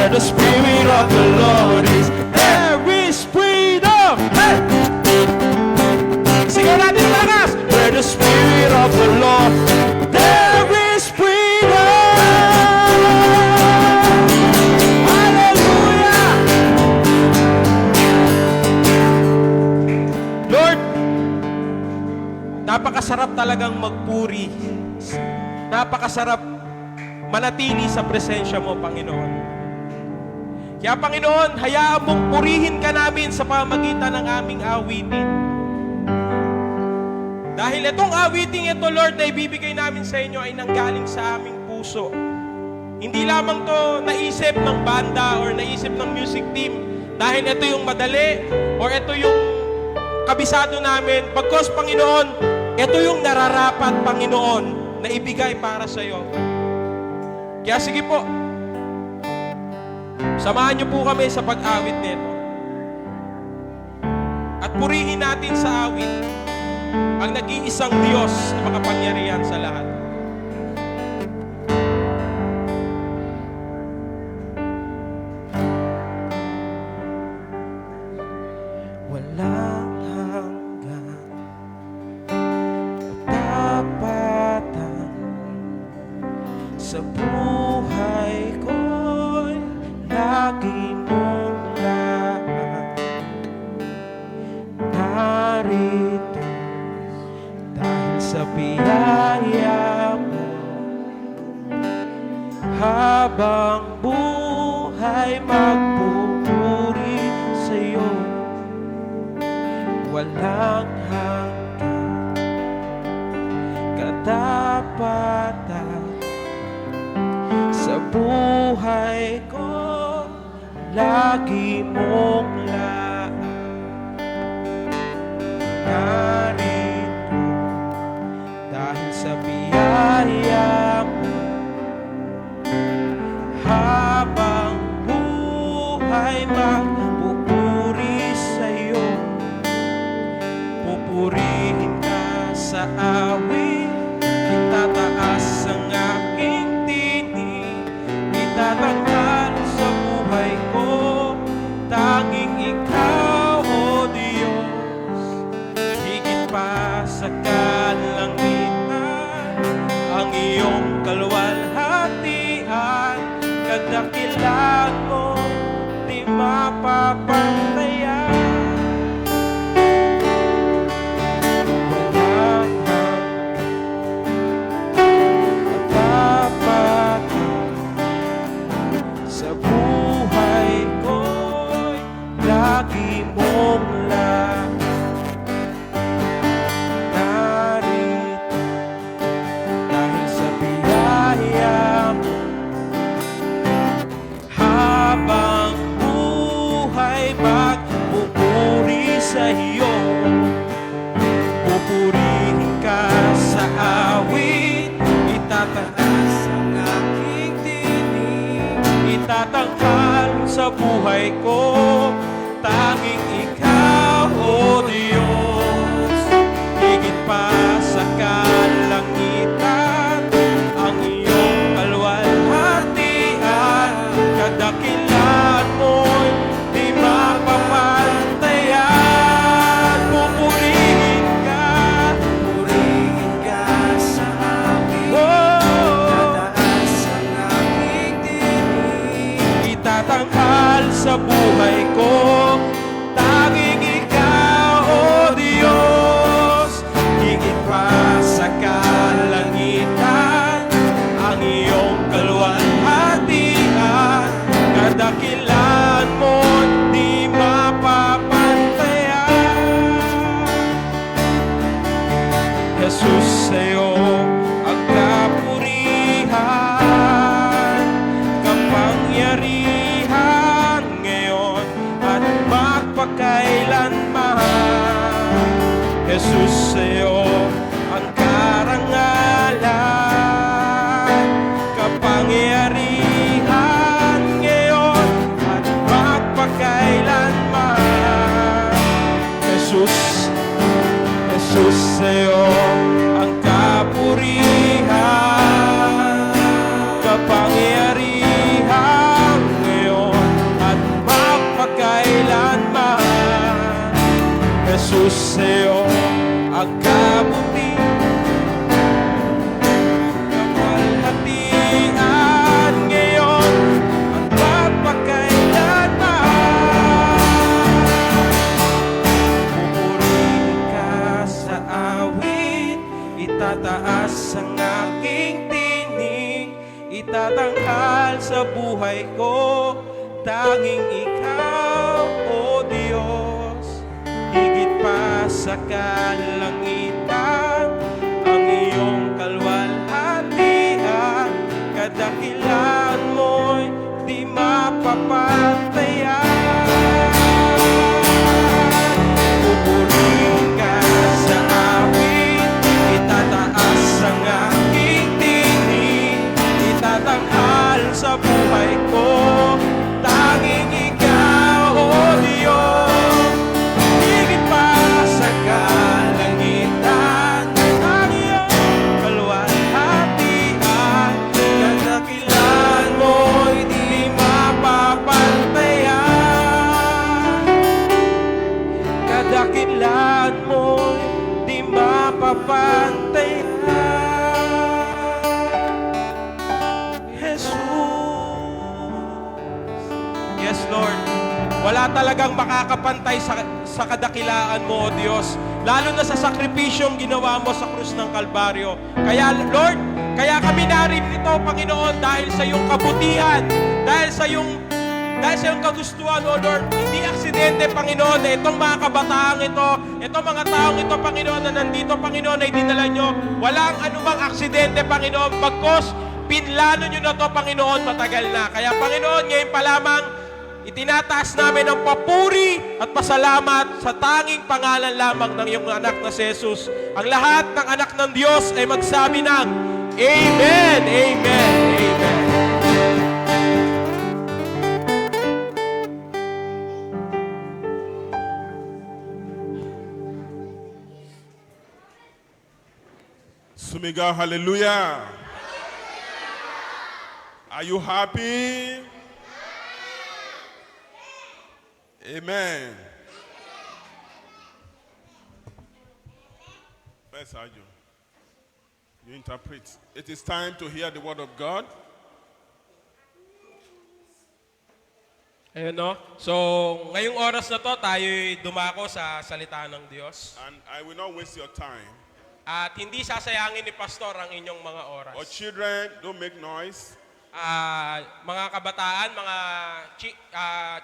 Where the Spirit of the Lord is, there is freedom. Hey! Sigaw natin ang malakas. Where the Spirit of the Lord, there is freedom. Hallelujah! Lord, napakasarap talagang magpuri. Napakasarap manatili sa presensya mo, Panginoon. Kaya, Panginoon, hayaan mong purihin ka namin sa pamagitan ng aming awitin. Dahil itong awiting ito, Lord, na ibibigay namin sa inyo ay nanggaling sa aming puso. Hindi lamang to naisip ng banda or naisip ng music team dahil ito yung madali or ito yung kabisado namin. Pagkos, Panginoon, ito yung nararapat, Panginoon, na ibigay para sa iyo. Kaya sige po, samahan niyo po kami sa pag-awit nito. At purihin natin sa awit ang nag-iisang Diyos na makapangyarihan sa lahat. Walang hanggan, katapatan sa buhay ko'y lagi mong laan. Narito dahil sa biyaya mo, habang buhay magpupuri sa'yo. Walang hanggan, katapatan sa buhay ko, lagi mong laan. Narito dahil sa biyaya mo, habang buhay magpupuri sa'yo. Pupurihin ka sa awit, itataas ang aking tinig, itatanggal sa buhay ko, tanging ikaw, O Diyos. Higit pa sa kalangitan, ang iyong kaluwalhatian, kadakilaan mo, di mapapantayan. Sa buhay ko'y lagi mong laan. Narito dahil sa biyaya mo, habang buhay magpupuri sa iyo. Pupurihin ka sa awit, itataas ang aking tinig, itatanggal sa buhay ko, tanging ikaw, O Diyos. Higit pa sa kalangitan, ang iyong kaluwalhatian, kadakilaan mo'y di mapapantayan. Pupurihin ka sa amin, tataas ang aking tinig, itatanggal sa buhay ko, tanging ikaw, O Diyos. Higit pa sa kalangitan, ang iyong kaluwalhatian, kadakilaan mo di mapapantayan. Jesus, sa'yo ang kapurihan, kapangyarihan ngayon at sa buhay ko, tanging ikaw, O Diyos. Higit pa sa kalangitan, ang iyong kalwalhatian, kadakilaan mo'y di mapapatayan. Pupurihin ka sa amin, itataas ang aking tinig, itatanghal sa buhay ko, tanging ikaw, O Diyos. Higit pa sa kalangitan, ang iyong kalwalhatian, kadakilaan mo'y di mapapantayan. Kadakilaan mo'y di mapapantayan. Jesus. Yes, Lord. Wala talagang makakapantay sa kadakilaan mo, O Diyos. Lalo na sa sakripisyong ginawa mo sa krus ng Kalbaryo. Kaya, Lord, kaya kami narito, Panginoon, dahil sa iyong kabutihan, dahil sa iyong kagustuhan, O Lord. Hindi aksidente, Panginoon, na itong mga kabataang ito, itong mga taong ito, Panginoon, na nandito, Panginoon, ay dinala nyo. Walang anumang aksidente, Panginoon, bagkos pinlano nyo na to, Panginoon, matagal na. Kaya, Panginoon, ngayon pa lamang, itinataas namin ang papuri at pasalamat sa tanging pangalan lamang ng iyong anak na si Jesus. Ang lahat ng anak ng Diyos ay magsabi ng Amen, Amen, Amen. Sumigaw, hallelujah. Are you happy? Amen. First, Ajo, you interpret. It is time to hear the word of God. Ayun, no? So, ngayong oras na to, tayo'y dumako sa salita ng Diyos. And I will not waste your time. At hindi sasayangin ni Pastor ang inyong mga oras. Or children, don't make noise. Mga kabataan, mga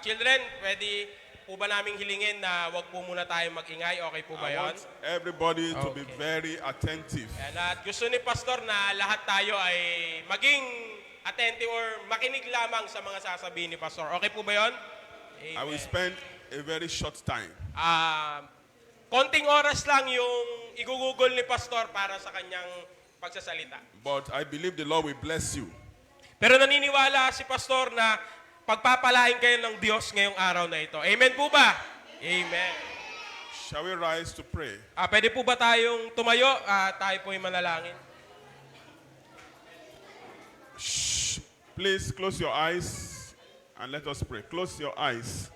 children, pwede po ba naming hilingin na wag po muna tayo mag-ingay? Okay po ba I yun? want everybody to be Okay. very attentive. Yan, at gusto ni Pastor na lahat tayo ay maging attentive or makinig lamang sa mga sasabihin ni Pastor. Okay po ba yun? I will spend a very short time. Konting oras lang yung igugugol ni Pastor para sa kanyang pagsasalita. But I believe the Lord will bless you. Pero naniniwala si Pastor na pagpapalain kayo ng Diyos ngayong araw na ito. Amen po ba? Amen. Shall we rise to pray? Pwede po ba tayong tumayo? Tayo po yung manalangin. Shh. Please close your eyes and let us pray. Close your eyes.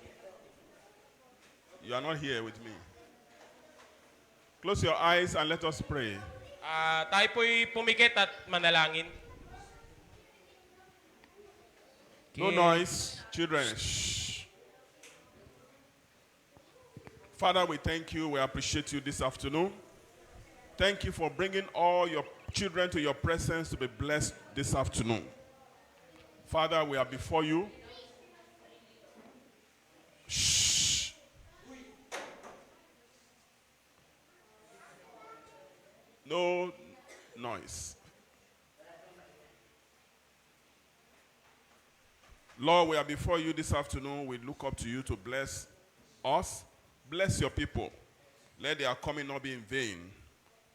You are not here with me. Close your eyes and let us pray. Tayo po'y pumikit at manalangin. No noise, children. Shh. Father, we thank you. We appreciate you this afternoon. Thank you for bringing all your children to your presence to be blessed this afternoon. Father, we are before you. Shh. No noise. Lord, we are before you this afternoon. We look up to you to bless us. Bless your people. Let their coming not be in vain.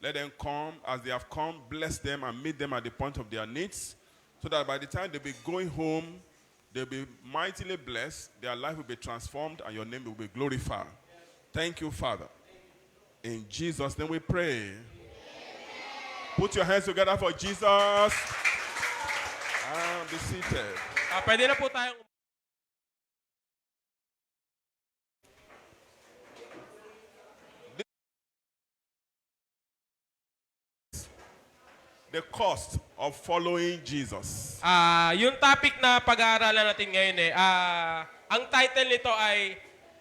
Let them come as they have come. Bless them and meet them at the point of their needs, so that by the time they'll be going home, they'll be mightily blessed, their life will be transformed, and your name will be glorified. Thank you, Father. In Jesus' name we pray. Amen. Put your hands together for Jesus. And be seated. Pwede na po tayong... The cost of following Jesus. Yung topic na pag-aaralan natin ngayon ang title nito ay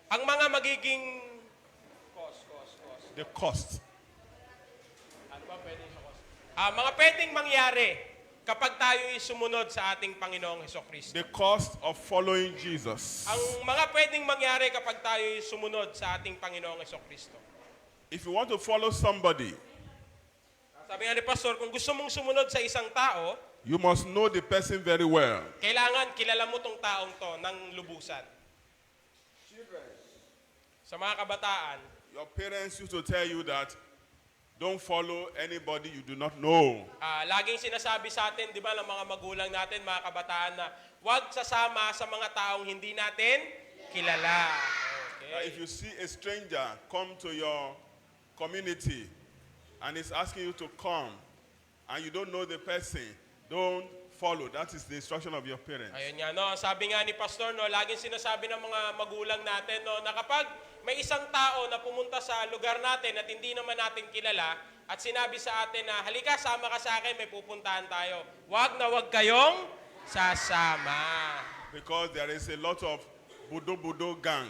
ang mga magiging The cost. ano ba pwede sa cost? Mga pwedeng mangyari kapag tayo ay sumunod sa ating Panginoong Hesukristo. The cost of following Jesus. Ang mga pwedeng mangyari kapag tayo ay sumunod sa ating Panginoong Hesukristo. If you want to follow somebody, Sabi nga ni Pastor, kung gusto mong sumunod sa isang tao, you must know the person very well. kailangan kilala mo tong taong to ng lubusan. Sa mga kabataan, Your parents used to tell you that don't follow anybody you do not know. laging sinasabi sa atin, di ba, ng mga magulang natin, mga kabataan, na huwag sasama sa mga taong hindi natin kilala. If you see a stranger come to your community and is asking you to come and you don't know the person, don't follow. That is the instruction of your parents. Ayun nga, no? Sabi nga ni Pastor, no, laging sinasabi ng mga magulang natin, no, na kapag may isang tao na pumunta sa lugar natin at hindi naman natin kilala at sinabi sa atin na, halika, sama ka sa akin, may pupuntahan tayo. Huwag na huwag kayong sasama. Because there is a lot of budo-budo gang.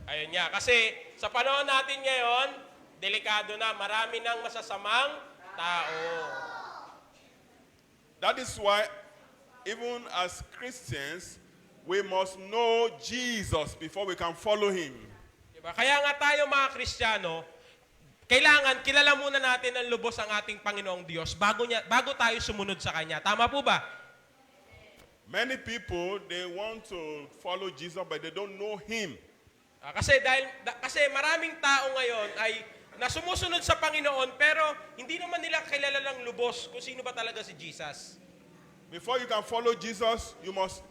Ayun nga, kasi sa panahon natin ngayon, delikado na, marami ng masasamang tao. That is why, even as Christians, we must know Jesus before we can follow him. Diba? Kaya nga tayo mga Kristiyano, kailangan kilala muna natin ng lubos ang ating Panginoong Diyos bago tayo sumunod sa Kanya. Tama po ba? Many people, they want to follow Jesus but they don't know him. Kasi maraming tao ngayon ay nasumusunod sa Panginoon pero hindi naman nila kilala ng lubos kung sino ba talaga si Jesus. Before you can follow Jesus, you must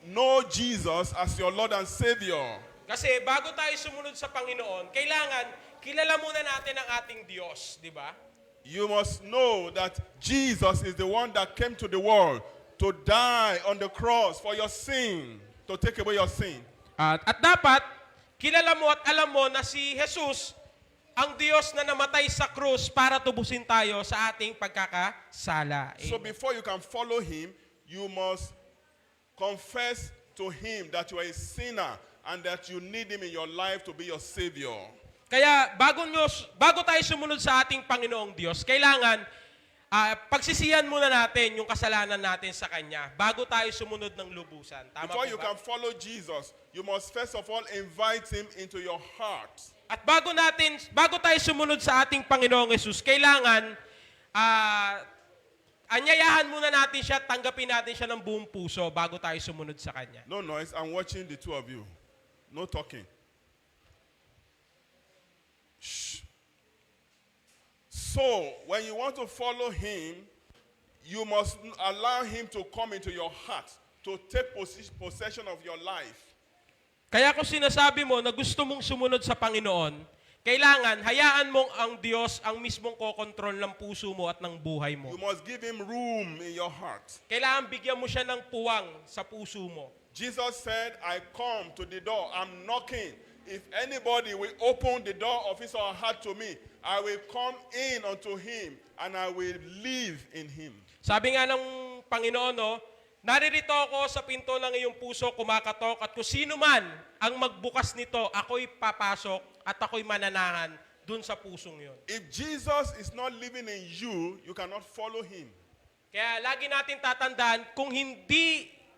know Jesus as your Lord and Savior. Kasi bago tayo sumunod sa Panginoon, kailangan kilala muna natin ang ating Diyos, di ba? You must know that Jesus is the one that came to the world to die on the cross for your sin, to take away your sin. At dapat, kilala mo at alam mo na si Jesus, ang Diyos na namatay sa krus para tubusin tayo sa ating pagkakasala. So before you can follow him, you must confess to him that you are a sinner and that you need him in your life to be your Savior. Kaya bago tayo sumunod sa ating Panginoong Diyos, kailangan pagsisihan muna natin yung kasalanan natin sa Kanya bago tayo sumunod ng lubusan. Tama Before po you ba? can follow Jesus, you must first of all invite him into your heart. At bago tayo sumunod sa ating Panginoong Yesus, kailangan anyayahan muna natin siya, tanggapin natin siya ng buong puso bago tayo sumunod sa Kanya. No noise, I'm watching the two of you. No talking. Shh. So, when you want to follow him, you must allow him to come into your heart, to take possession of your life. Kaya kung sinasabi mo na gusto mong sumunod sa Panginoon, kailangan hayaan mong ang Diyos ang mismong kokontrol ng puso mo at ng buhay mo. You must give him room in your heart. Kailangan bigyan mo siya ng puwang sa puso mo. Jesus said, I come to the door, I'm knocking. If anybody will open the door of his or her heart to me, I will come in unto him and I will live in him. Sabi nga ng Panginoon, no, naririto ako sa pinto ng iyong puso, kumakatok, at kung sino man ang magbukas nito, ako'y papasok at ako'y mananahan dun sa pusong yun. If Jesus is not living in you, you cannot follow him. Kaya lagi natin tatandaan,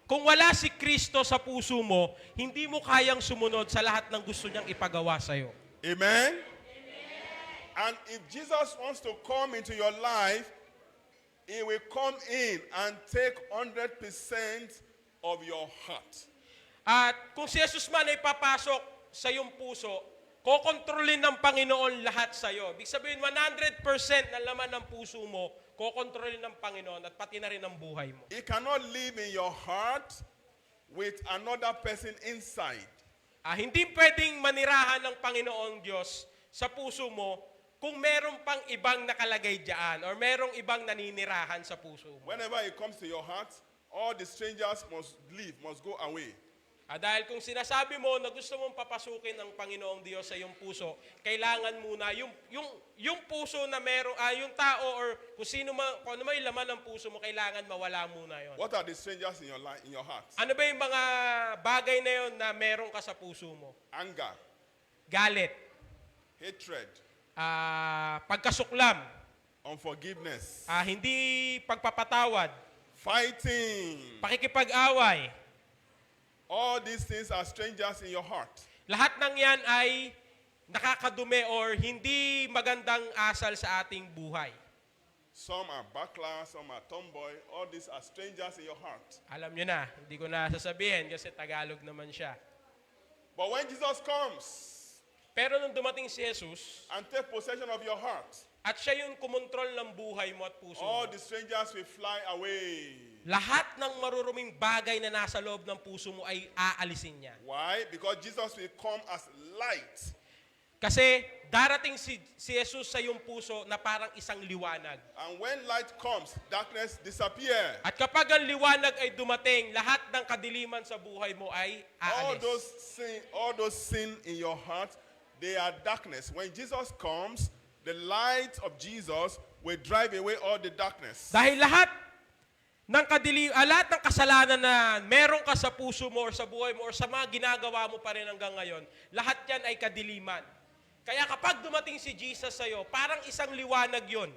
kung wala si Kristo sa puso mo, hindi mo kayang sumunod sa lahat ng gusto niyang ipagawa sa'yo. Amen? And if Jesus wants to come into your life, he will come in and take 100% of your heart. At kung si Jesus man ay papasok sa iyong puso, kokontrolin ng Panginoon lahat sa iyo. Ibig sabihin, 100% ng laman ng puso mo, kokontrolin ng Panginoon at pati na rin ang buhay mo. He cannot live in your heart with another person inside. Hindi pwedeng manirahan ng Panginoong Diyos sa puso mo kung meron pang ibang nakalagay diyan or merong ibang naninirahan sa puso mo. Whenever he comes to your heart, all the strangers must leave, must go away. Dahil kung sinasabi mo na gusto mong papasukin ang Panginoong Diyos sa iyong puso, kailangan muna yung puso na meron, yung tao or kung ano may laman ng puso mo, kailangan mawala muna yon. What are the strangers in your heart? Ano ba yung mga bagay na yon na meron ka sa puso mo? Anger, Galit, hatred, pagkasuklam, unforgiveness, hindi pagpapatawad, fighting. pakikipag-away. All these things are strangers in your heart. Lahat ng yan ay nakakadumi or hindi magandang asal sa ating buhay. Some are backlash, some are tomboy. All these are strangers in your heart. Alam nyo na, hindi ko na sasabihin kasi Tagalog naman siya. But when Jesus comes Pero nung dumating si Jesus, and take possession of your heart, at siya yung kumontrol ng buhay mo at puso all mo, the strangers will fly away. lahat ng maruruming bagay na nasa loob ng puso mo ay aalisin niya. Why? Because Jesus will come as light. Kasi darating si Jesus sa iyong puso na parang isang liwanag. And when light comes, darkness disappears. At kapag ang liwanag ay dumating, lahat ng kadiliman sa buhay mo ay All aalis. those sin in your heart, they are darkness. When Jesus comes, the light of Jesus will drive away all the darkness. Dahil lahat ng kasalanan na meron ka sa puso mo or sa buhay mo or sa mga ginagawa mo pa rin hanggang ngayon, lahat yan ay kadiliman. Kaya kapag dumating si Jesus sa'yo, parang isang liwanag yon.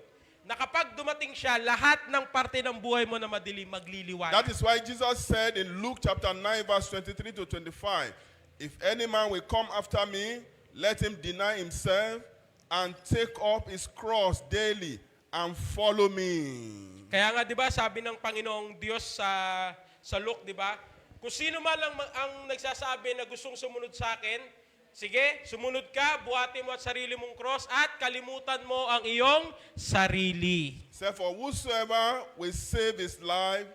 Na kapag dumating siya, lahat ng parte ng buhay mo na madilim, magliliwanag. That is why Jesus said in Luke chapter 9 verse 23 to 25, if any man will come after me, let him deny himself and take up his cross daily and follow me. Kaya nga 'di ba, sabi ng Panginoong Diyos sa Luke, 'di ba? Kung sino man ang nagsasabi na gustong sumunod sa akin, sige, sumunod ka, buhatin mo at sarili mong cross at kalimutan mo ang iyong sarili. Say, for whosoever will save his life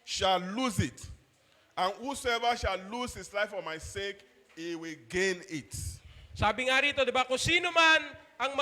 shall lose it. And whosoever shall lose his life for my sake, he will gain it. Sabi nga rito, 'di ba, kung sino man ang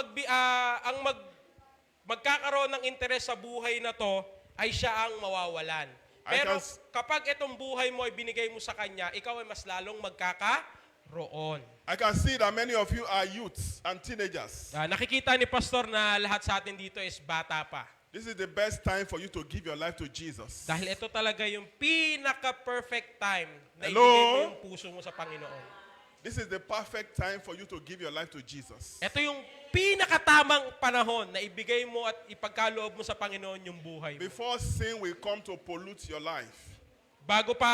magkakaroon ng interes sa buhay na to, ay siya ang mawawalan. Pero kapag itong buhay mo ay binigay mo sa kanya, ikaw ay mas lalong magkakaroon. I can see that many of you are youths and teenagers. Nakikita ni Pastor na lahat sa atin dito is bata pa. This is the best time for you to give your life to Jesus. Dahil ito talaga yung pinaka-perfect time na Hello? ibigay mo yung puso mo sa Panginoon. This is the perfect time for you to give your life to Jesus. Ito yung pinakatamang panahon na ibigay mo at ipagkaloob mo sa Panginoon yung buhay mo. Before sin will come to pollute your life. Bago pa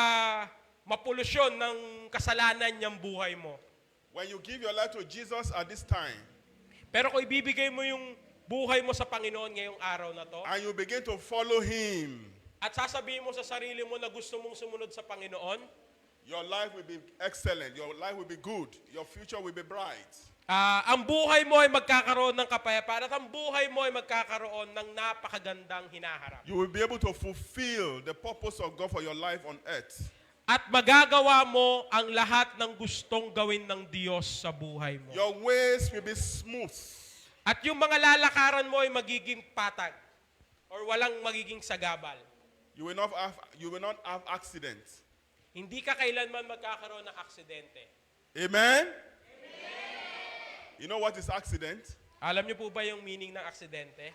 mapolusyon ng kasalanan niyang buhay mo. When you give your life to Jesus at this time, Pero kung ibibigay mo yung buhay mo sa Panginoon ngayong araw na to, and you begin to follow Him, at sasabihin mo sa sarili mo na gusto mong sumunod sa Panginoon, your life will be excellent, your life will be good, your future will be bright. ang buhay mo ay magkakaroon ng kapayapaan at ang buhay mo ay magkakaroon ng napakagandang hinaharap. You will be able to fulfill the purpose of God for your life on earth. At magagawa mo ang lahat ng gustong gawin ng Diyos sa buhay mo. Your ways will be smooth. At yung mga lalakaran mo ay magiging patag or walang magiging sagabal. You will not have accidents. Hindi ka kailanman magkakaroon ng aksidente. Amen? You know what is accident? Alam niyo po ba yung meaning ng aksidente?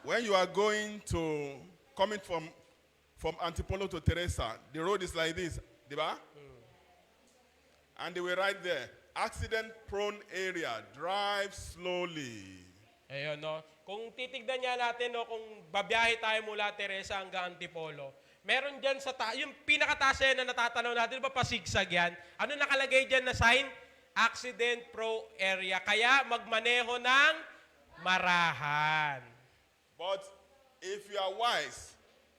When you are coming from Antipolo to Teresa, the road is like this, diba? And they were right there. Accident-prone area, drive slowly. Ayun, no? Kung titignan niya natin, no, kung babiyahe tayo mula Teresa hanggang Antipolo, meron dyan yung pinakataas yan na natatanaw natin, ba pasigsag yan? Ano nakalagay dyan na sign? Accident-prone area. Kaya magmaneho ng marahan. But if you are wise,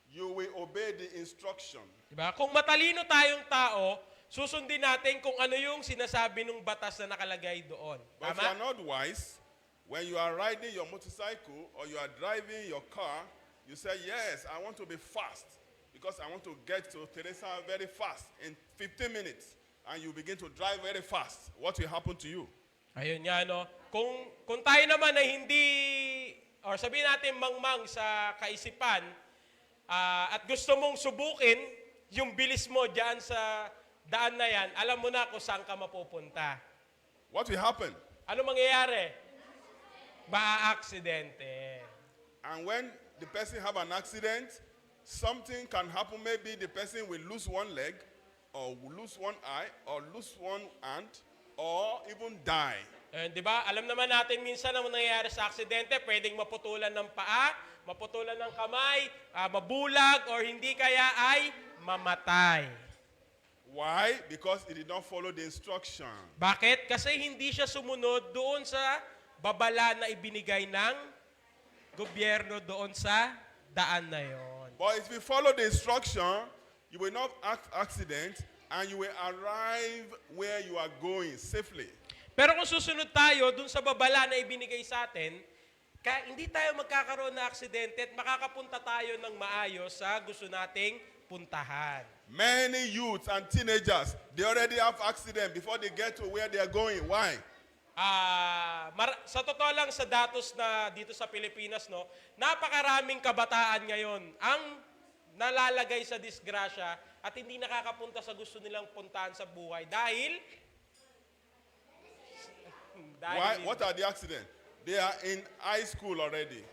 you will obey the instruction. Diba? Kung matalino tayong tao, susundin natin kung ano yung sinasabi ng batas na nakalagay doon. But if you Tama? are not wise, when you are riding your motorcycle or you are driving your car, you say, yes, I want to be fast because I want to get to Teresa very fast in 15 minutes. And you begin to drive very fast. What will happen to you? Ayun nga, no? Kung tayo naman ay hindi, or sabihin natin mangmang sa kaisipan, at gusto mong subukin yung bilis mo dyan sa daan na yan, alam mo na kung saan ka mapupunta. What will happen? Ano mangyayari? Maa-aksidente. And when the person have an accident, something can happen. Maybe the person will lose one leg, or will lose one eye, or lose one hand, or even die. Di ba? Alam naman natin minsan ang nangyayari sa aksidente, pwedeng maputulan ng paa, maputulan ng kamay, mabulag, or hindi kaya ay mamatay. Why? Because he did not follow the instruction. Bakit? Kasi hindi siya sumunod doon sa babala na ibinigay ng gobyerno doon sa daan na yon. But if you follow the instruction, you will not accident and you will arrive where you are going safely. Pero kung susunod tayo doon sa babala na ibinigay sa atin, hindi tayo magkakaroon na aksidente at makakapunta tayo ng maayos sa gusto nating puntahan. Many youths and teenagers, they already have accident before they get to where they are going. Why? Sa totoo lang sa datos na dito sa Pilipinas, no, napakaraming kabataan ngayon ang nalalagay sa disgrasya at hindi nakakapunta sa gusto nilang puntahan sa buhay dahil Why? What are the accidents? They are in high school already.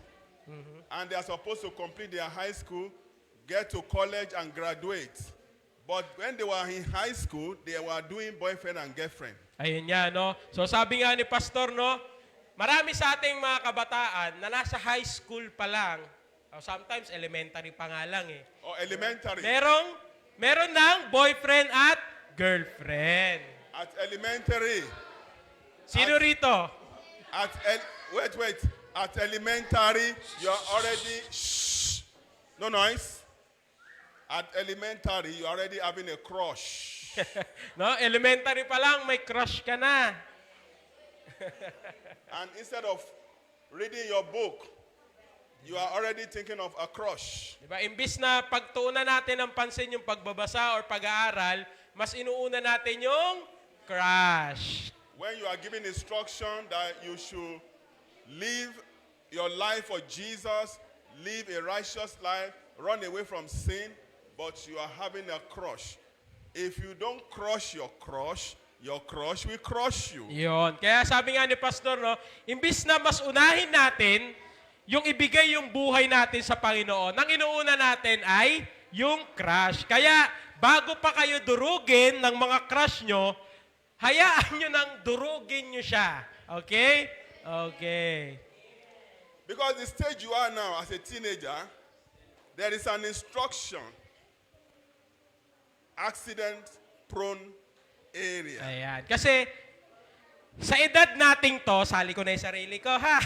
And they are supposed to complete their high school, get to college and graduate. But when they were in high school, they were doing boyfriend and girlfriend. Ayun nga, no? So sabi nga ni Pastor, no, marami sa ating mga kabataan na nasa high school pa lang, sometimes elementary pa nga lang eh. Or elementary. Meron ng boyfriend at girlfriend. At elementary. Sino rito? Wait. At elementary, you're already, no noise. At elementary, you're already having a crush. No, elementary pa lang, may crush ka na. And instead of reading your book, you are already thinking of a crush. Diba? Imbis na pagtuunan natin ng pansin yung pagbabasa or pag-aaral, mas inuuna natin yung crush. When you are given instruction that you should live your life for Jesus, live a righteous life, run away from sin, but you are having a crush. If you don't crush your crush will crush you. Yun. Kaya sabi nga ni Pastor, no, imbis na mas unahin natin yung ibigay yung buhay natin sa Panginoon, ang inuuna natin ay yung crush. Kaya bago pa kayo durugin ng mga crush nyo, hayaan nyo nang durugin nyo siya. Okay? Okay. Because the stage you are now as a teenager, there is an instruction. Accident-prone area. Ayan. Kasi sa edad nating to, sali ko na yung sarili ko, ha?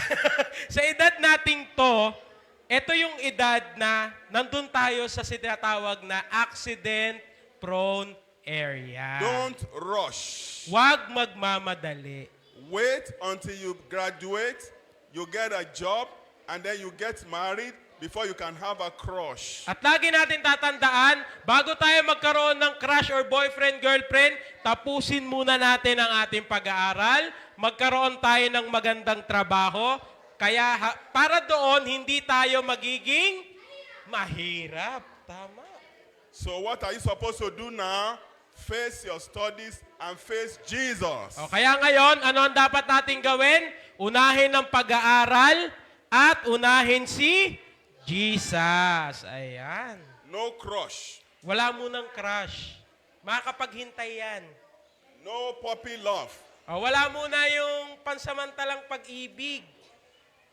Sa edad nating to, ito yung edad na nandun tayo sa sinatawag na accident-prone area. Don't rush. Huwag magmamadali. Wait until you graduate, you get a job, and then you get married before you can have a crush. At lagi natin tatandaan, bago tayo magkaroon ng crush or boyfriend, girlfriend, tapusin muna natin ang ating pag-aaral, magkaroon tayo ng magandang trabaho, kaya para doon, hindi tayo magiging mahirap. Tama. So what are you supposed to do now? Face your studies and face Jesus. O, kaya ngayon, ano ang dapat nating gawin? Unahin ang pag-aaral at unahin si Jesus. Ayan. No crush. Wala munang crush. Makakapaghintay yan. No puppy love. O, wala muna yung pansamantalang pag-ibig.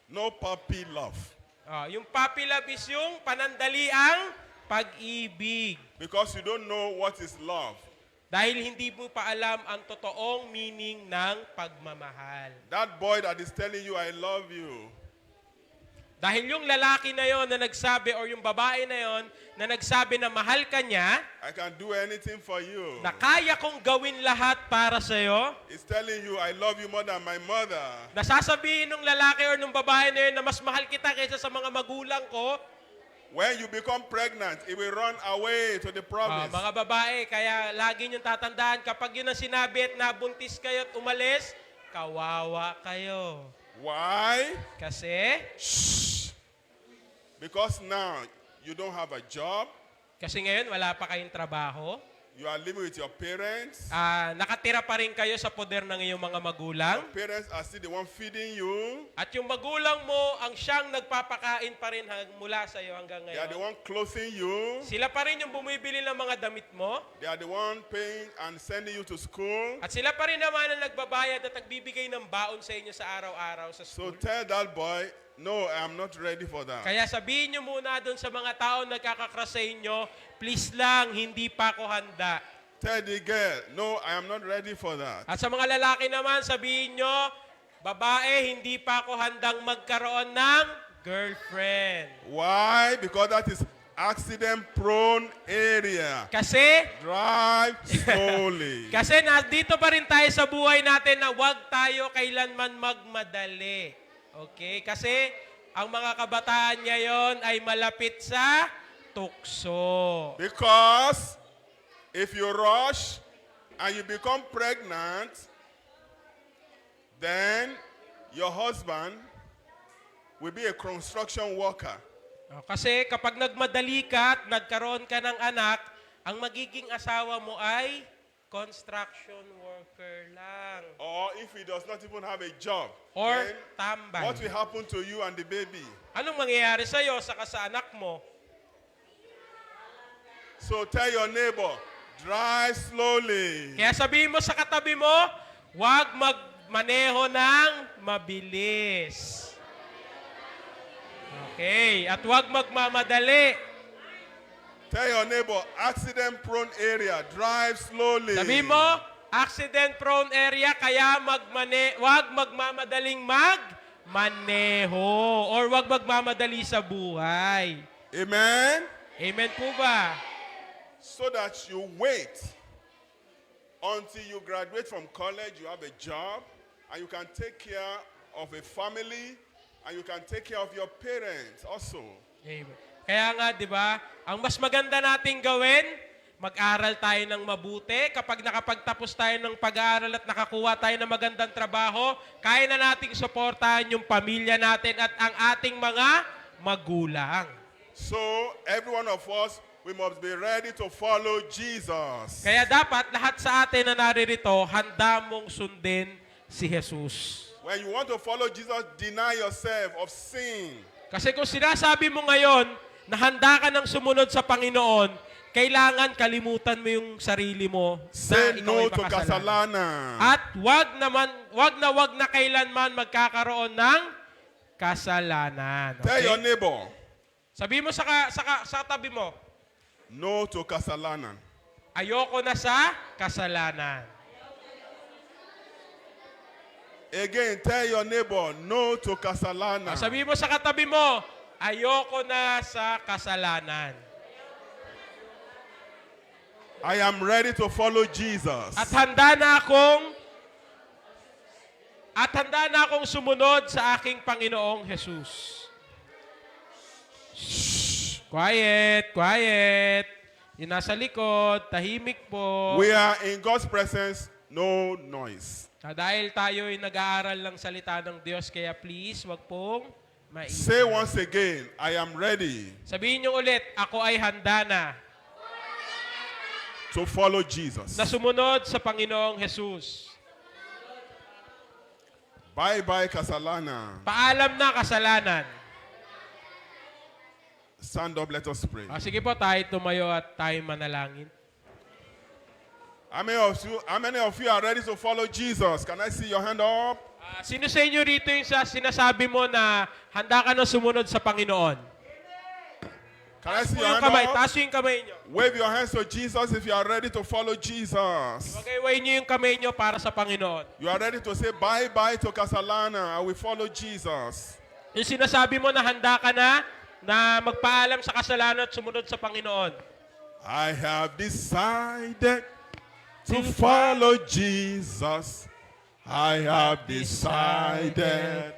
No puppy love. O, yung puppy love is yung panandaliang pag-ibig. Because you don't know what is love. Dahil hindi mo pa alam ang totoong meaning ng pagmamahal. That boy that is telling you, I love you. Dahil yung lalaki na yon na nagsabi or yung babae na yon na nagsabi na mahal ka niya, I can do anything for you. na kaya kong gawin lahat para sa'yo, He's telling you, I love you more than my mother. nasasabihin ng lalaki or ng babae na yun na mas mahal kita kaysa sa mga magulang ko, When you become pregnant, it will run away to the province. mga babae, kaya lagi niyong tatandaan, kapag yun ang sinabi at nabuntis kayo at umalis, kawawa kayo. Why? Kasi Because now you don't have a job, ngayon wala pa kayong trabaho, You are living with your parents. nakatira pa rin kayo sa poder ng iyong mga magulang. Your parents are still the one feeding you. At yung magulang mo ang siyang nagpapakain pa rin mula sa iyo hanggang They are the ngayon. one clothing you. Sila pa rin yung bumibili ng mga damit mo. They are the one paying and sending you to school. At sila pa rin naman ang nagbabayad at nagbibigay ng baon sa inyo sa araw-araw sa So school. tell that boy, no, I am not ready for that. Kaya sabihin nyo muna doon sa mga tao nagkakakras sa inyo, please lang, hindi pa ako handa. Tell the girl, no, I am not ready for that. At sa mga lalaki naman, sabihin nyo, babae, hindi pa ako handang magkaroon ng girlfriend. Why? Because that is accident-prone area. Kasi Drive slowly. nandito pa rin tayo sa buhay natin na huwag tayo kailanman magmadali. Okay? Kasi ang mga kabataan ngayon ay malapit sa tukso. Because if you rush and you become pregnant, then your husband will be a construction worker. Kasi kapag nagmadali ka at nagkaroon ka ng anak, ang magiging asawa mo ay construction worker lang. Or if he does not even have a job, Or then tambay. what will happen to you and the baby? Anong mangyayari sa'yo saka sa anak mo? So tell your neighbor, drive slowly. Kaya sabihin mo sa katabi mo, huwag magmaneho ng mabilis. Okay, at huwag magmamadali. Tell your neighbor, accident-prone area, drive slowly. Sabihin mo, accident-prone area, kaya huwag magmamadaling magmaneho or huwag magmamadali sa buhay. Amen? Amen po ba? So that you wait until you graduate from college, you have a job, and you can take care of a family, and you can take care of your parents also. Amen. Kaya nga, di ba, ang mas maganda nating gawin, mag-aral tayo ng mabuti. Kapag nakapagtapos tayo ng pag-aaral at nakakuha tayo ng magandang trabaho, kaya na nating suportahan yung pamilya natin at ang ating mga magulang. So, every one of us, we must be ready to follow Jesus. Kaya dapat lahat sa atin na naririto, handa mong sundin si Jesus. When you want to follow Jesus, deny yourself of sin. Kasi kung sinasabi mo ngayon na handa ka ng sumunod sa Panginoon, kailangan kalimutan mo yung sarili mo Say na ikaw no ay to makasalanan. kasalanan. At wag na kailanman magkakaroon ng kasalanan. Tell Okay? your neighbor, Sabi mo sa tabi mo, no to kasalanan. ayoko na sa kasalanan. Again, tell your neighbor, no to kasalanan. Sabi mo sa katabi mo, ayoko na sa kasalanan. I am ready to follow Jesus. At handa na akong sumunod sa aking Panginoong Jesus. Shh. Quiet. Yung nasa likod, tahimik po. We are in God's presence, no noise. Dahil tayo ay nag-aaral ng salita ng Diyos, kaya please, wag pong Say maingay. once again, I am ready Sabihin niyo ulit, ako ay handa na to follow Jesus. na sumunod sa Panginoong Jesus. Bye-bye kasalanan. Paalam na kasalanan. Stand up, let us pray. Sige po, tayo tumayo at tayo manalangin. How many of you are ready to follow Jesus? Can I see your hand up? Sino sa inyo rito yung sinasabi mo na handa ka na sumunod sa Panginoon? Can I see your Yung hand kamay, up? taas yung kamay nyo. Wave your hands to Jesus if you are ready to follow Jesus. Magayway nyo yung kamay nyo para sa Panginoon. You are ready to say bye-bye to Kasalana. I will follow Jesus. Yung sinasabi mo na handa ka na magpaalam sa kasalanan at sumunod sa Panginoon. I have decided to follow Jesus. I have decided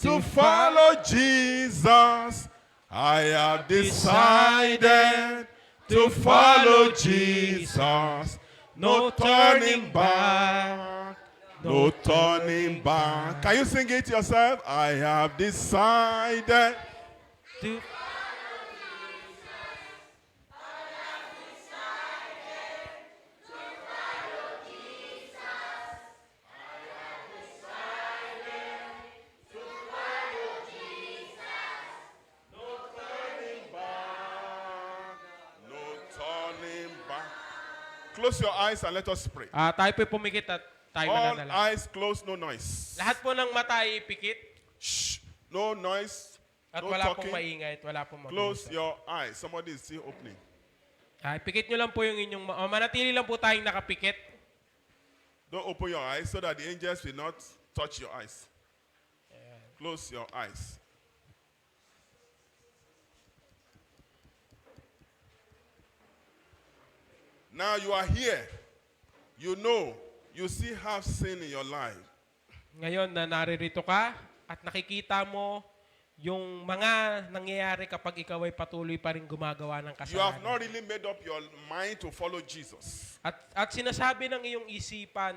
to follow Jesus. I have decided to follow Jesus. No turning back. No turning back. Can you sing it yourself? I have decided. Close your eyes and let us pray. Tayo po'y pumikit at tayo All mananalangin. eyes closed, no noise. Lahat po ng mata ay ipikit Shh. No noise. at No wala pong talking. maingay at wala pong Close mag-uusap. your eyes. Somebody is still opening. Ipikit nyo lang po yung inyong manatili lang po tayong nakapikit. Don't open your eyes so that the angels will not touch your eyes. Close your eyes. Now you are here. You know, you still have sin in your life. Ngayon na naririto ka at nakikita mo yung mga nangyayari kapag ikaw ay patuloy pa rin gumagawa ng You have kasalanan. not really made up your mind to follow Jesus. At sinasabi ng iyong isipan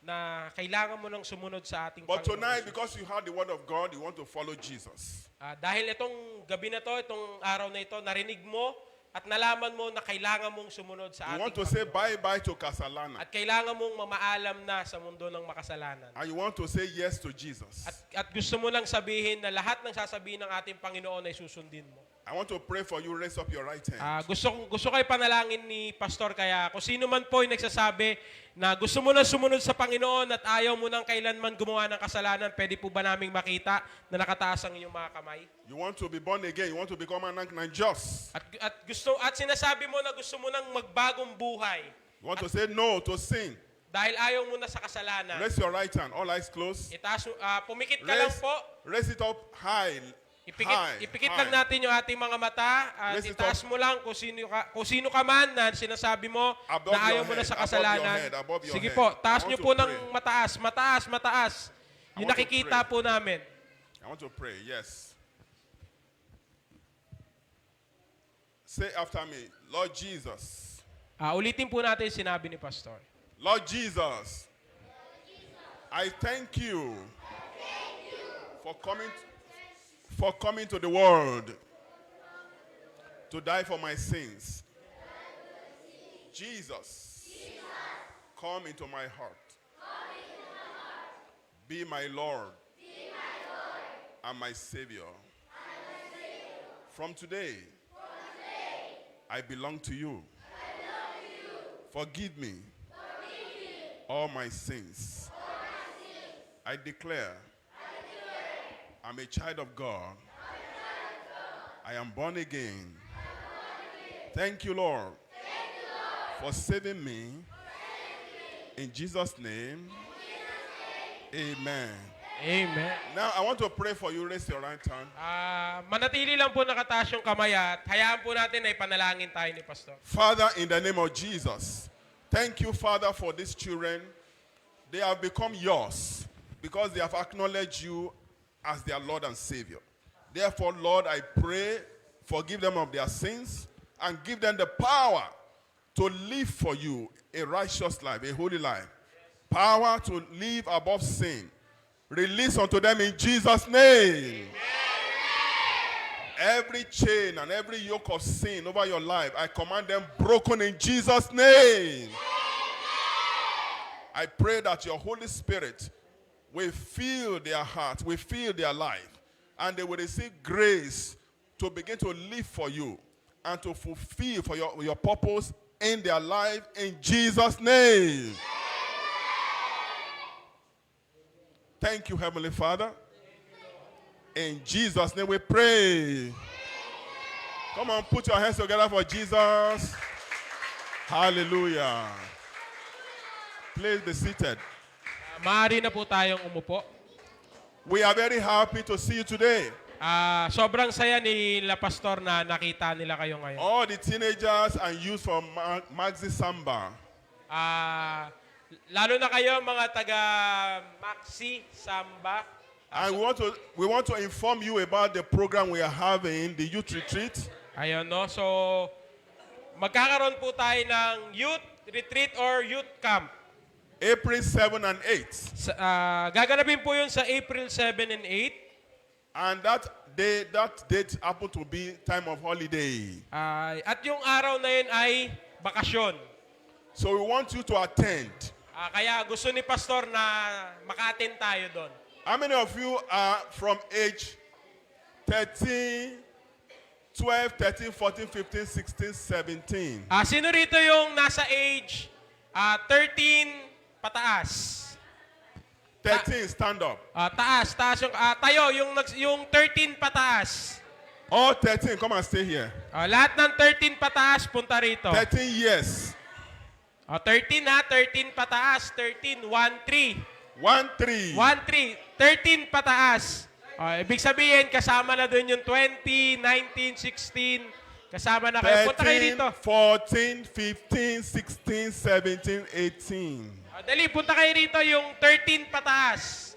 na kailangan mo nang sumunod sa ating But tonight, Panginoon. because you heard the word of God, you want to follow Jesus. Dahil itong gabi na to, itong araw na ito, narinig mo at nalaman mo na kailangan mong sumunod sa You ating want to say Panginoon. bye-bye to Kasalana. At kailangan mong mamaalam na sa mundo ng makasalanan. And you want to say yes to Jesus. At gusto mo lang sabihin na lahat ng sasabihin ng ating Panginoon ay susundin mo. I want to pray for you. Raise up your right hand. Gusto kayo panalangin ni Pastor, kaya kung sino man po ay nagsasabi na gusto mo na sumunod sa Panginoon at ayaw mo nang kailanman gumawa ng kasalanan, pwede po ba naming makita na nakataas ang inyong mga kamay? You want to be born again. You want to become an just. At sinasabi mo na gusto mo nang magbagong buhay You want to say no to sin. dahil ayaw mo na sa kasalanan. Raise your right hand. All eyes closed. Pumikit ka lang po. Raise it up high. Ipikit lang natin yung ating mga mata at Raise it itaas mo lang kung sino ka man na sinasabi mo Above na ayaw your mo na head, sa above your kasalanan. head, above your Sige head. po, I taas want nyo to po pray. ng mataas. Yung want to nakikita pray. po namin. I want to pray. Yes. Say after me, Lord Jesus. Ulitin po natin yung sinabi ni Pastor. Lord Jesus. I thank you for coming to the world to die for my sins. Jesus, come into my heart. Be my Lord and my Savior. From today, I belong to you. Forgive me all my sins. I declare I'm a child of God. I am born again. Thank you, Lord, for saving me. In Jesus' name, amen. Amen. Now, I want to pray for you. Raise your right hand. Manatili lang po nakataas yung kamay at hayaan po natin na ipanalangin tayo ni Pastor. Father, in the name of Jesus, thank you, Father, for these children. They have become yours because they have acknowledged you as their Lord and Savior. Therefore, Lord, I pray, forgive them of their sins and give them the power to live for you a righteous life, a holy life. Power to live above sin. Release unto them in Jesus' name. Every chain and every yoke of sin over your life, I command them broken in Jesus' name. I pray that your Holy Spirit will fill their heart, will fill their life, and they will receive grace to begin to live for you and to fulfill for your purpose in their life in Jesus' name. Thank you, Heavenly Father. In Jesus' name we pray. Come on, put your hands together for Jesus. Hallelujah. Please be seated. Maaari na po tayong umupo. We are very happy to see you today. Sobrang saya nila Pastor na nakita nila kayo ngayon. All the teenagers and youth from Maxi Samba. Lalo na kayo mga taga Maxi Samba. And we want to inform you about the program we are having, the youth retreat. Ayun, no? So, magkakaroon po tayo ng youth retreat or youth camp. April 7 and 8. Gaganapin po yun sa April 7 and 8. And that date happened to be time of holiday. At yung araw na yun ay bakasyon. So we want you to attend. Kaya gusto ni Pastor na maka-attend tayo doon. How many of you are from age 13, 12, 13, 14, 15, 16, 17? Sino rito yung nasa age 13 pataas. 13, stand up. Taas tayo yung 13 pataas. All 13, come and stay here. Lahat ng 13 pataas punta rito. 13 years. 13 ha, 13 pataas, 13, 1, 3. 1, 3. 1, 3, 13 pataas. Ibig sabihin, kasama na doon yung 20, 19, 16. Kasama na kayo. Punta kayo 13, dito. 14, 15, 16, 17, 18. Dali, punta kayo rito yung 13 pataas.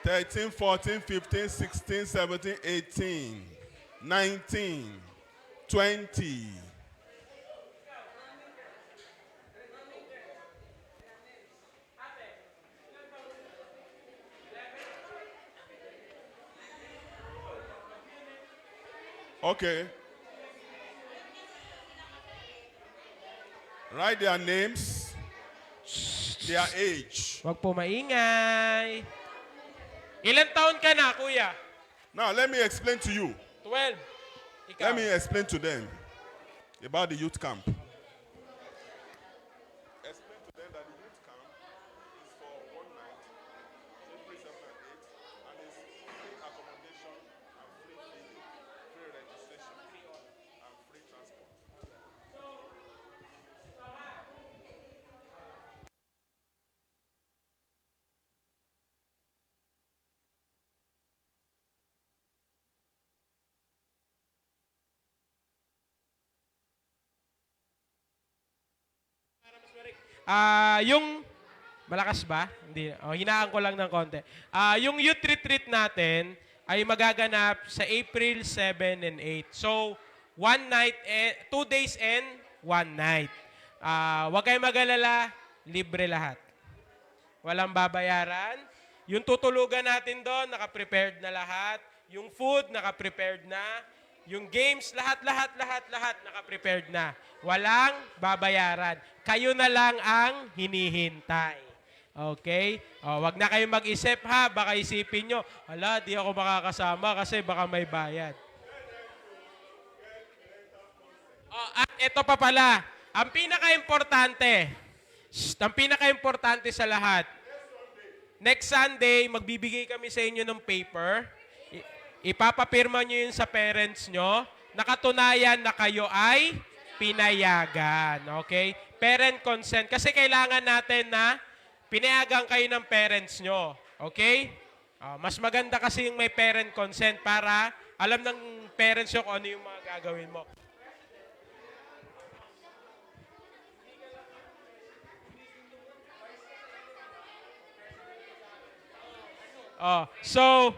13, 14, 15, 16, 17, 18, 19, 20. Okay. Write their names, their age. Huwag po maingay. Ilan taon ka na, kuya? Now, let me explain to you. 12. Ikaw. Let me explain to them about the youth camp. Explain to them that the youth camp is for one night, April 7 and 8, and it's free accommodation and free feeding, free registration, and free transport. Yung malakas ba? Hindi. Hinaan ko lang ng konti. Yung youth retreat natin ay magaganap sa April 7 and 8. So, 1 night, 2 days and 1 night. Huwag kayong mag-alala, libre lahat. Walang babayaran. Yung tutulugan natin doon, naka-prepared na lahat. Yung food, naka-prepared na. Yung games, lahat, naka-prepared na. Walang babayaran. Kayo na lang ang hinihintay. Okay? Wag na kayong mag-isip ha. Baka isipin nyo, hala, di ako makakasama kasi baka may bayad. At ito pa pala, ang pinaka-importante sa lahat, next Sunday, magbibigay kami sa inyo ng paper. Ipapapirma nyo yun sa parents nyo. Nakatunayan na kayo ay pinayagan. Okay? Parent consent. Kasi kailangan natin na pinayagan kayo ng parents nyo. Okay? Mas maganda kasi yung may parent consent para alam ng parents nyo kung ano yung mga gagawin mo. So,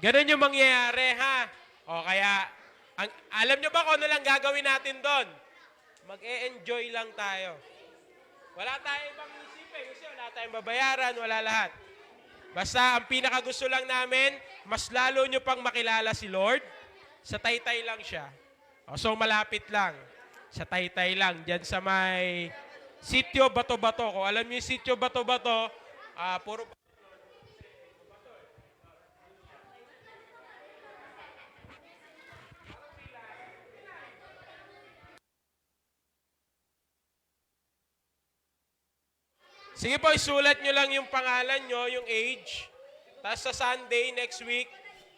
ganun yung mangyayari, ha? Kaya, alam nyo ba kung ano lang gagawin natin doon? Mag-e-enjoy lang tayo. Wala tayong ibang isipin kasi wala tayong babayaran, wala lahat. Basta, ang pinakagusto lang namin, mas lalo nyo pang makilala si Lord, sa Taytay lang siya. So, malapit lang. Sa Taytay lang. Diyan sa may Sitio Bato-Bato. Kung alam niyo yung Sitio Bato-Bato, puro sige po, isulat nyo lang yung pangalan nyo, yung age. Tapos sa Sunday, next week,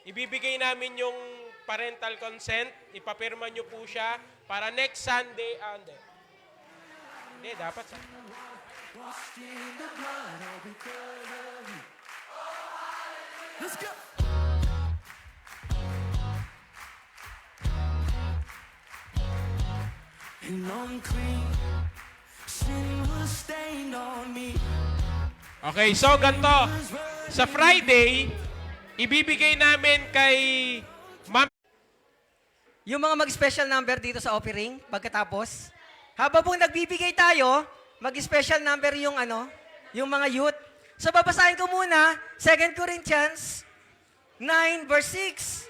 ibibigay namin yung parental consent. Ipapirma nyo po siya para next Sunday. Hindi, dapat sa... Let's go. And on cream, sin was stained on me. Okay, so ganito. Sa Friday, ibibigay namin kay Ma'am. Yung mga mag-special number dito sa offering, pagkatapos, habang pong nagbibigay tayo, mag-special number yung yung mga youth. So babasahin ko muna, 2 Corinthians 9 verse 6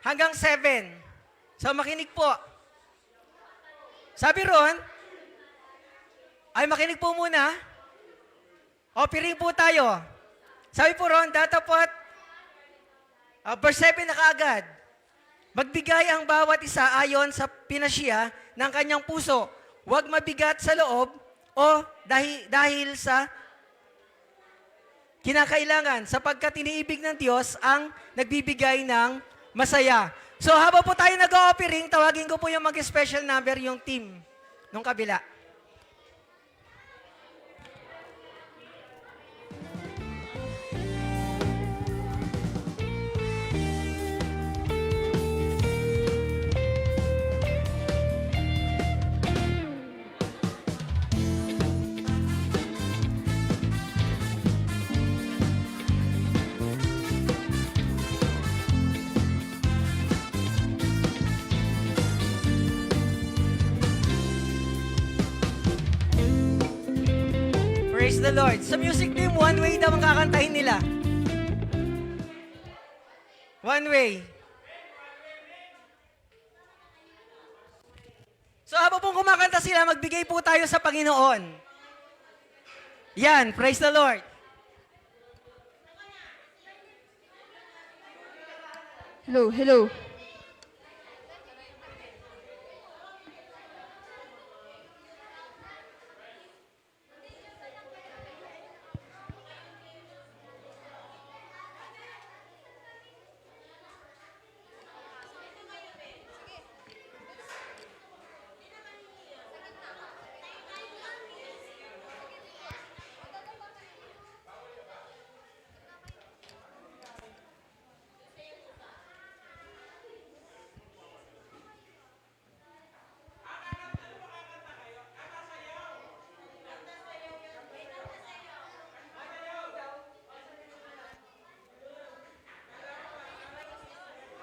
hanggang 7. So makinig po. Sabi ron, ay makinig po muna. Offering po tayo. Sabi po ron, dapat verse 7 na kaagad. Magbigay ang bawat isa ayon sa pinasya ng kanyang puso. Huwag mabigat sa loob o dahil sa kinakailangan, sapagkat iniibig ng Diyos ang nagbibigay ng masaya. So habang po tayo nag-offering, tawagin ko po yung mag-special number yung team nung kabila. Praise the Lord. Sa music team, one way daw ang kakantahin nila. One way. So habang pong kumakanta sila, magbigay po tayo sa Panginoon. Yan, praise the Lord. Hello, hello.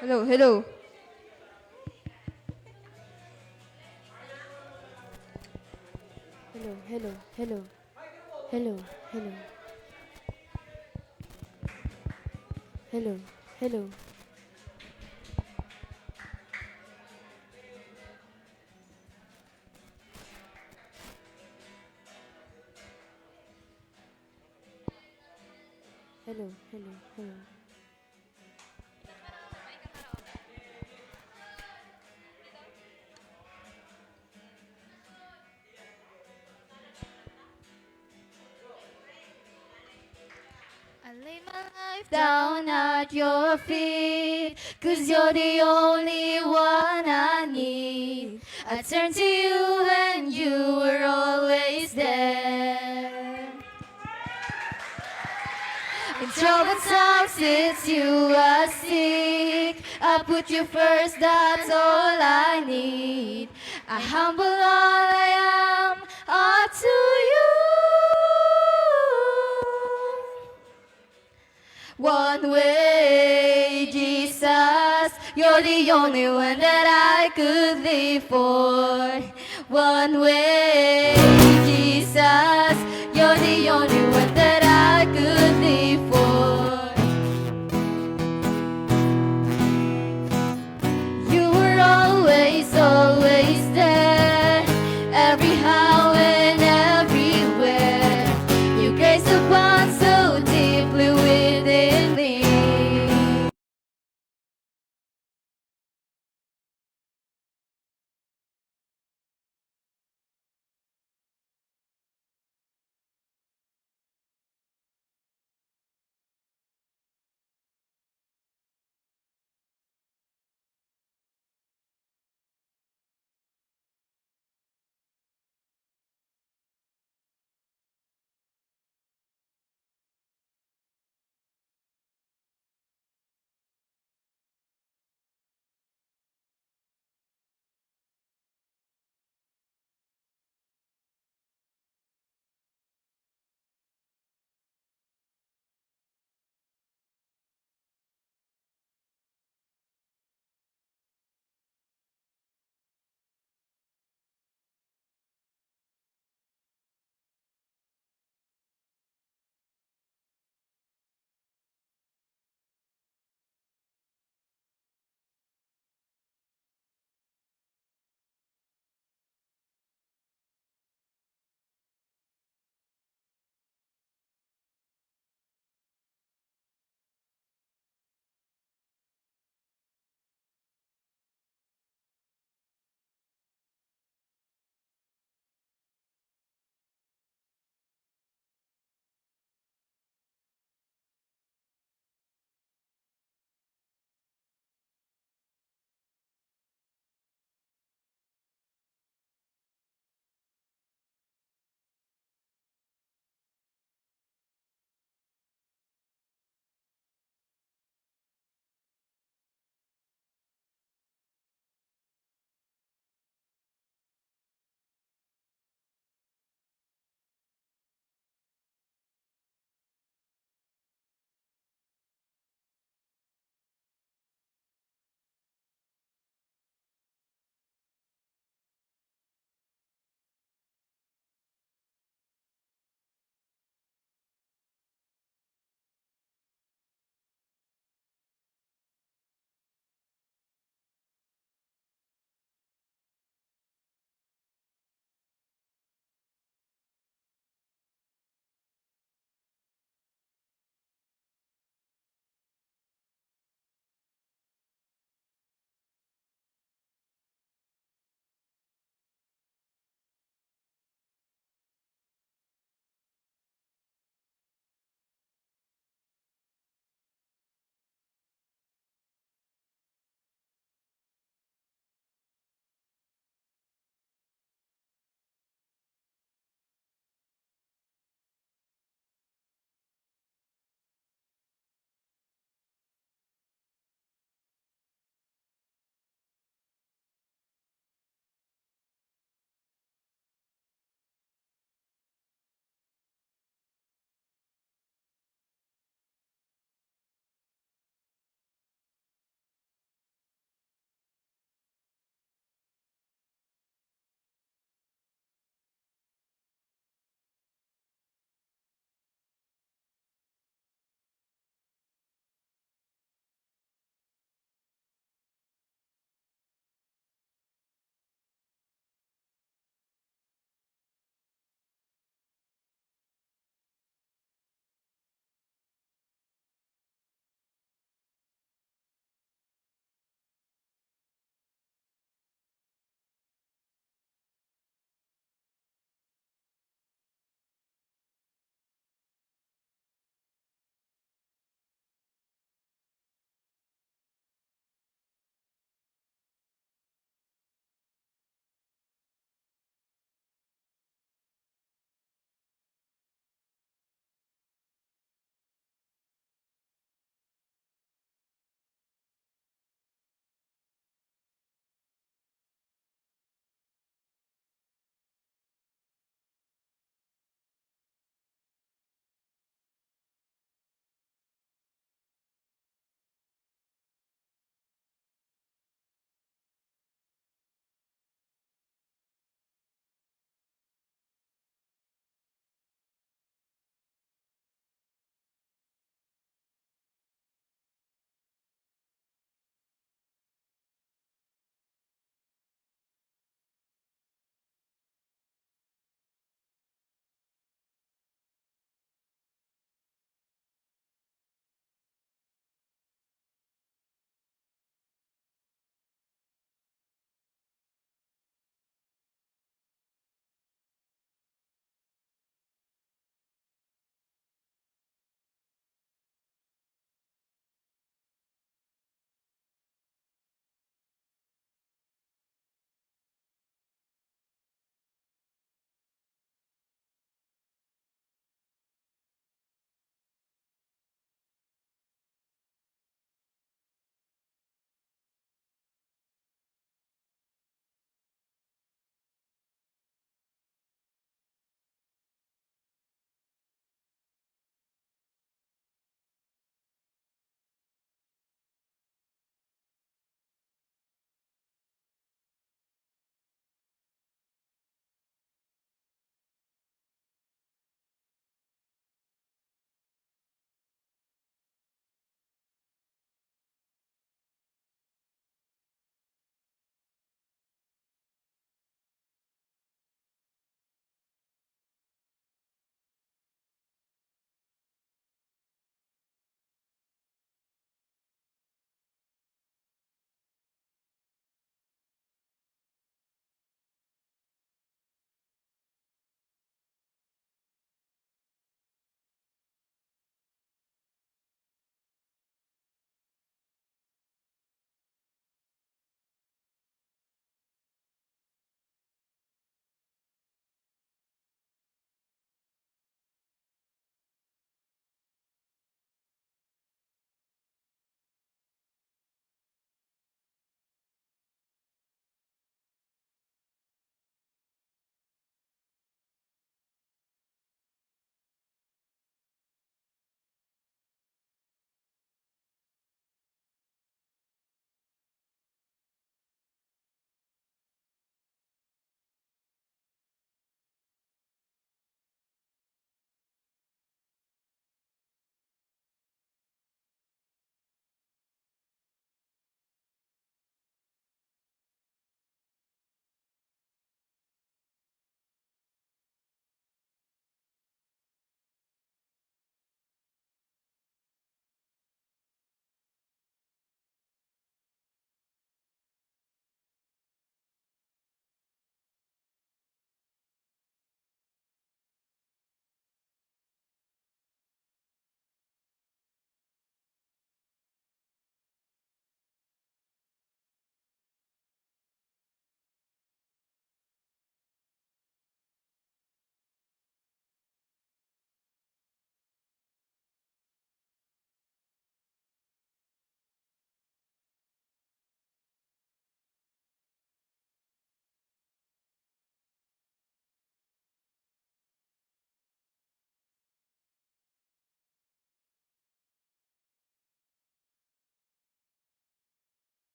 Hello, hello. Hello, hello, hello. Hello, hello. Hello, hello. Hello, hello, hello. I lay my life down at your feet, 'cause you're the only one I need. I turn to you and you were always there. In troubled times, it's you I seek. I put you first, that's all I need. I humble all I am up to you. One way, Jesus, you're the only one that I could live for. One way, Jesus, you're the only